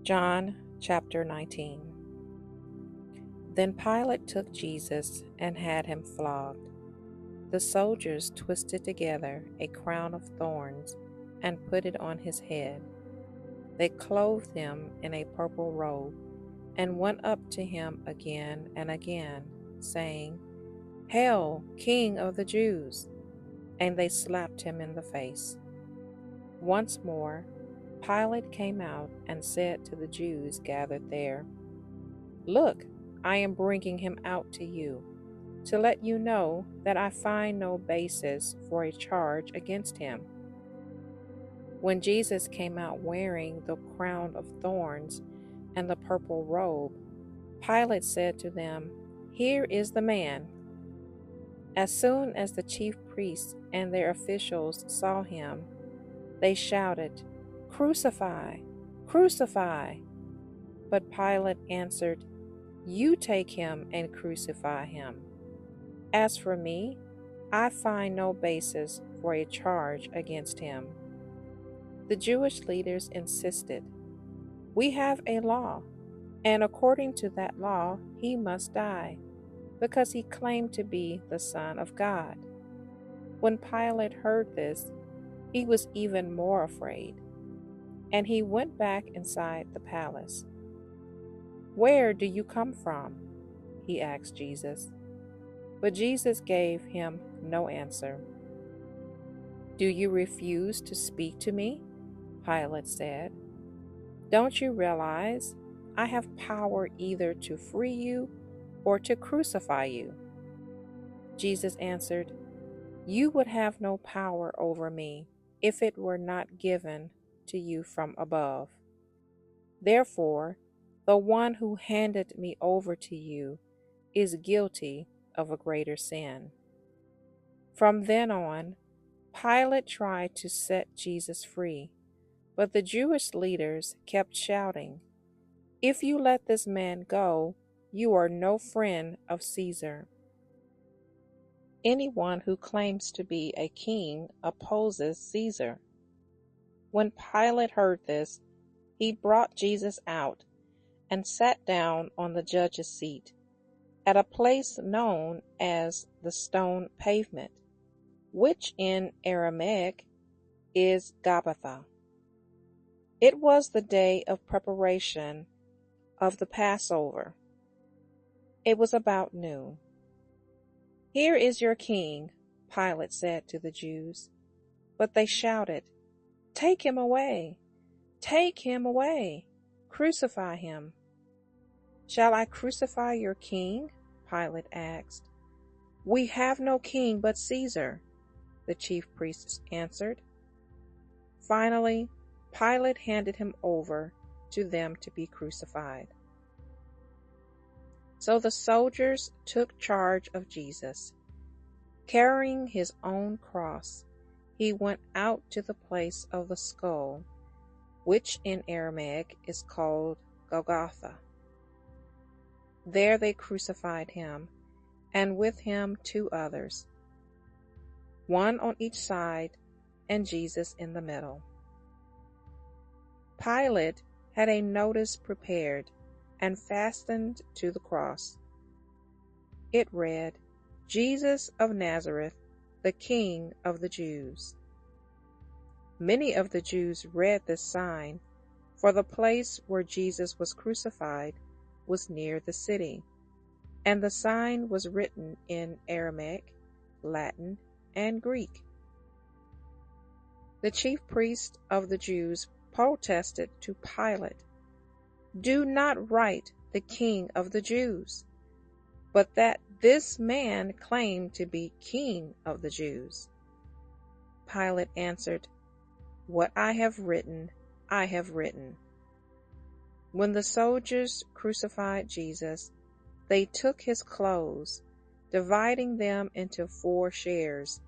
John chapter 19. Then Pilate took Jesus and had him flogged. The soldiers twisted together a crown of thorns and put it on his head. They clothed him in a purple robe and went up to him again and again, saying, "Hail, King of the Jews!" And they slapped him in the face. Once more, Pilate came out and said to the Jews gathered there, "Look, I am bringing him out to you, to let you know that I find no basis for a charge against him." When Jesus came out wearing the crown of thorns and the purple robe, Pilate said to them, "Here is the man." As soon as the chief priests and their officials saw him, they shouted, "Crucify! Crucify!" But Pilate answered, "You take him and crucify him. As for me, I find no basis for a charge against him." The Jewish leaders insisted, "We have a law, and according to that law, he must die, because he claimed to be the Son of God." When Pilate heard this, he was even more afraid, and he went back inside the palace. "Where do you come from?" he asked Jesus. But Jesus gave him no answer. "Do you refuse to speak to me?" Pilate said. "Don't you realize I have power either to free you or to crucify you?" Jesus answered, "You would have no power over me if it were not given to you from above. Therefore, the one who handed me over to you is guilty of a greater sin." From then on, Pilate tried to set Jesus free, but the Jewish leaders kept shouting, "If you let this man go, you are no friend of Caesar. Anyone who claims to be a king opposes Caesar." When Pilate heard this, he brought Jesus out and sat down on the judge's seat, at a place known as the Stone Pavement, which in Aramaic is Gabbatha. It was the day of preparation of the Passover. It was about noon. "Here is your king," Pilate said to the Jews. But they shouted, "Take him away! Take him away! Crucify him!" "Shall I crucify your king?" Pilate asked. "We have no king but Caesar," the chief priests answered. Finally, Pilate handed him over to them to be crucified. So the soldiers took charge of Jesus. Carrying his own cross, he went out to the place of the skull, which in Aramaic is called Golgotha. There they crucified him, and with him 2 others, one on each side and Jesus in the middle. Pilate had a notice prepared and fastened to the cross. It read, "Jesus of Nazareth, the King of the Jews." Many of the Jews read this sign, for the place where Jesus was crucified was near the city, and the sign was written in Aramaic, Latin, and Greek. The chief priest of the Jews protested to Pilate, "Do not write the King of the Jews, but that this man claimed to be King of the Jews." Pilate answered, "What I have written, I have written." When the soldiers crucified Jesus, they took his clothes, dividing them into 4 shares,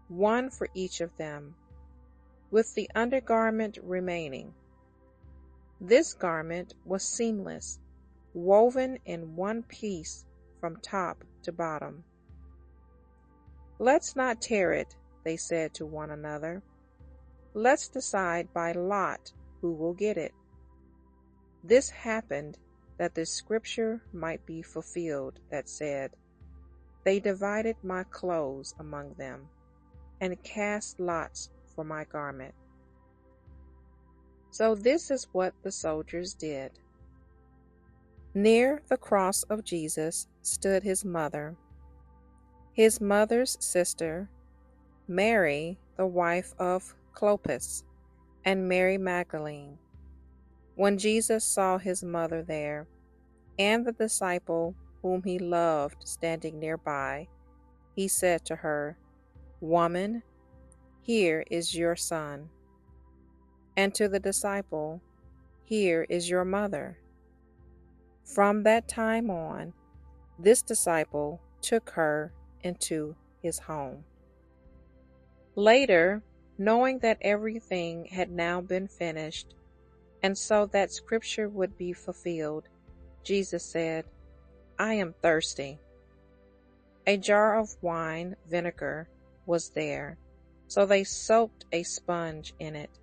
one for each of them, with the undergarment remaining. This garment was seamless, woven in one piece from top to bottom. "Let's not tear it," they said to one another. "Let's decide by lot who will get it." This happened that the scripture might be fulfilled that said, "They divided my clothes among them, and cast lots for my garment." So this is what the soldiers did. Near the cross of Jesus stood his mother's sister, Mary, the wife of Clopas, and Mary Magdalene. When Jesus saw his mother there, and the disciple whom he loved standing nearby, he said to her, "Woman, here is your son." And to the disciple, "Here is your mother." From that time on, this disciple took her into his home. Later, knowing that everything had now been finished, and so that scripture would be fulfilled, Jesus said, "I am thirsty." A jar of wine vinegar was there, so they soaked a sponge in it,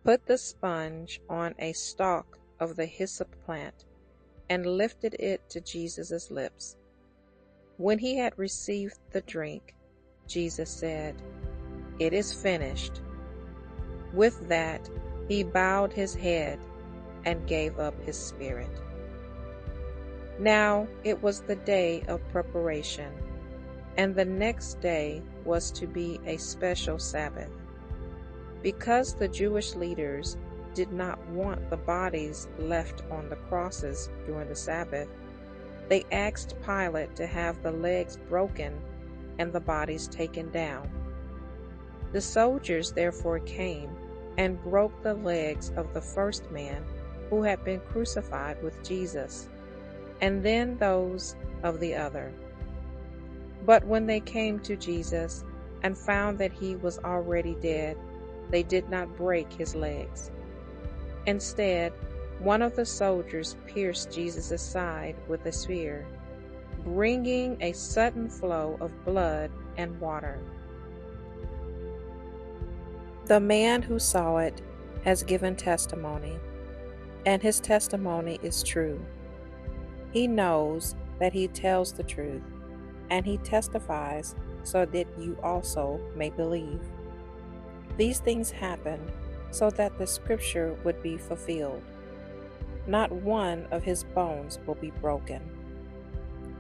put the sponge on a stalk of the hyssop plant, and lifted it to Jesus' lips. When he had received the drink, Jesus said, "It is finished." With that, he bowed his head and gave up his spirit. Now it was the day of preparation, and the next day was to be a special Sabbath. Because the Jewish leaders did not want the bodies left on the crosses during the Sabbath, they asked Pilate to have the legs broken and the bodies taken down. The soldiers therefore came and broke the legs of the first man who had been crucified with Jesus, and then those of the other. But when they came to Jesus and found that he was already dead, they did not break his legs. Instead, one of the soldiers pierced Jesus' side with a spear, bringing a sudden flow of blood and water. The man who saw it has given testimony, and his testimony is true. He knows that he tells the truth, and he testifies so that you also may believe. These things happened so that the scripture would be fulfilled. Not one of his bones will be broken.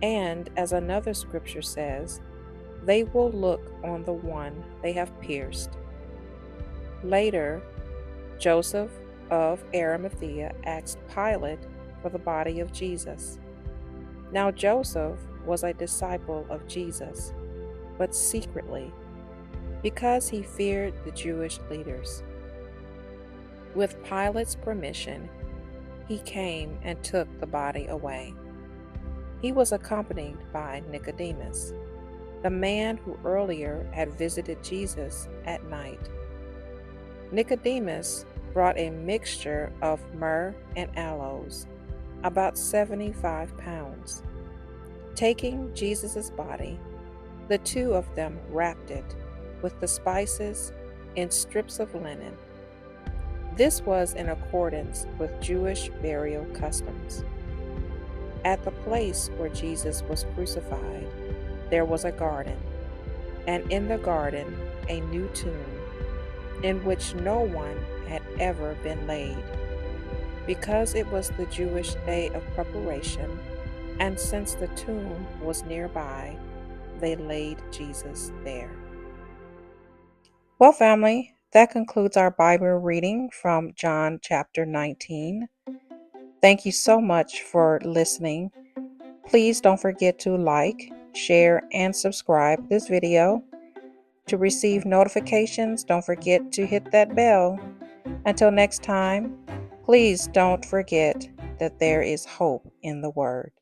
And as another scripture says, they will look on the one they have pierced. Later, Joseph of Arimathea asked Pilate for the body of Jesus. Now Joseph was a disciple of Jesus, but secretly, because he feared the Jewish leaders. With Pilate's permission, he came and took the body away. He was accompanied by Nicodemus, the man who earlier had visited Jesus at night. Nicodemus brought a mixture of myrrh and aloes, about 75 pounds. Taking Jesus' body, the two of them wrapped it with the spices in strips of linen. This was in accordance with Jewish burial customs. At the place where Jesus was crucified, there was a garden, and in the garden a new tomb, in which no one had ever been laid. Because it was the Jewish day of preparation, and since the tomb was nearby, they laid Jesus there. Well, family, that concludes our Bible reading from John chapter 19. Thank you so much for listening. Please don't forget to like, share, and subscribe this video. To receive notifications, don't forget to hit that bell. Until next time, please don't forget that there is hope in the Word.